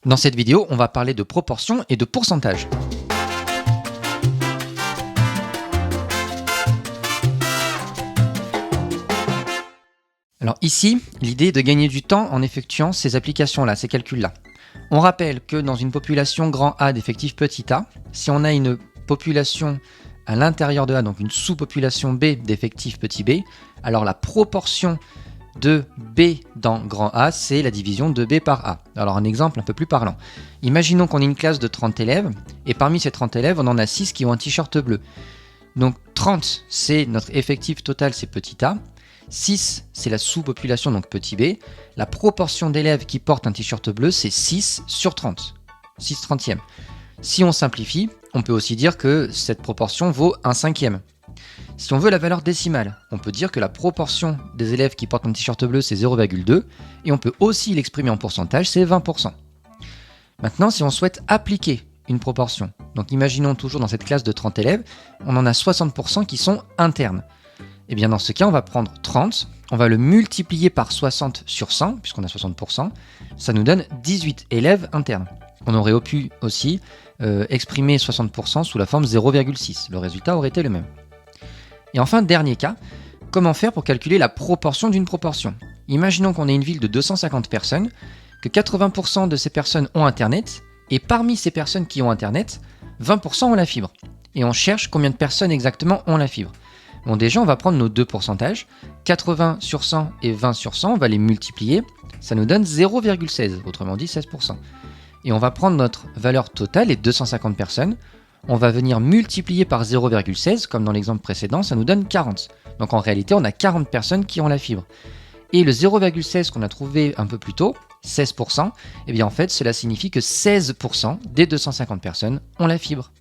Dans cette vidéo, on va parler de proportion et de pourcentage. Alors ici, l'idée est de gagner du temps en effectuant ces applications-là, ces calculs-là. On rappelle que dans une population grand A d'effectifs petit a, si on a une population à l'intérieur de A, donc une sous-population B d'effectifs petit b, alors la proportion de B dans grand A, c'est la division de B par A. Alors un exemple un peu plus parlant. Imaginons qu'on ait une classe de 30 élèves, et parmi ces 30 élèves, on en a 6 qui ont un t-shirt bleu. Donc 30, c'est notre effectif total, c'est petit a. 6, c'est la sous-population, donc petit b. La proportion d'élèves qui portent un t-shirt bleu, c'est 6 sur 30. 6 trentièmes. Si on simplifie, on peut aussi dire que cette proportion vaut 1/5. Si on veut la valeur décimale, on peut dire que la proportion des élèves qui portent un t-shirt bleu, c'est 0,2. Et on peut aussi l'exprimer en pourcentage, c'est 20%. Maintenant, si on souhaite appliquer une proportion, donc imaginons toujours dans cette classe de 30 élèves, on en a 60% qui sont internes. Et bien dans ce cas, on va prendre 30, on va le multiplier par 60 sur 100, puisqu'on a 60%, ça nous donne 18 élèves internes. On aurait pu aussi exprimer 60% sous la forme 0,6. Le résultat aurait été le même. Et enfin, dernier cas, comment faire pour calculer la proportion d'une proportion? Imaginons qu'on ait une ville de 250 personnes, que 80% de ces personnes ont Internet, et parmi ces personnes qui ont Internet, 20% ont la fibre. Et on cherche combien de personnes exactement ont la fibre. Bon, déjà, on va prendre nos deux pourcentages, 80 sur 100 et 20 sur 100, on va les multiplier, ça nous donne 0,16, autrement dit 16%. Et on va prendre notre valeur totale, les 250 personnes, on va venir multiplier par 0,16, comme dans l'exemple précédent, ça nous donne 40. Donc en réalité, on a 40 personnes qui ont la fibre. Et le 0,16 qu'on a trouvé un peu plus tôt, 16%, eh bien en fait, cela signifie que 16% des 250 personnes ont la fibre.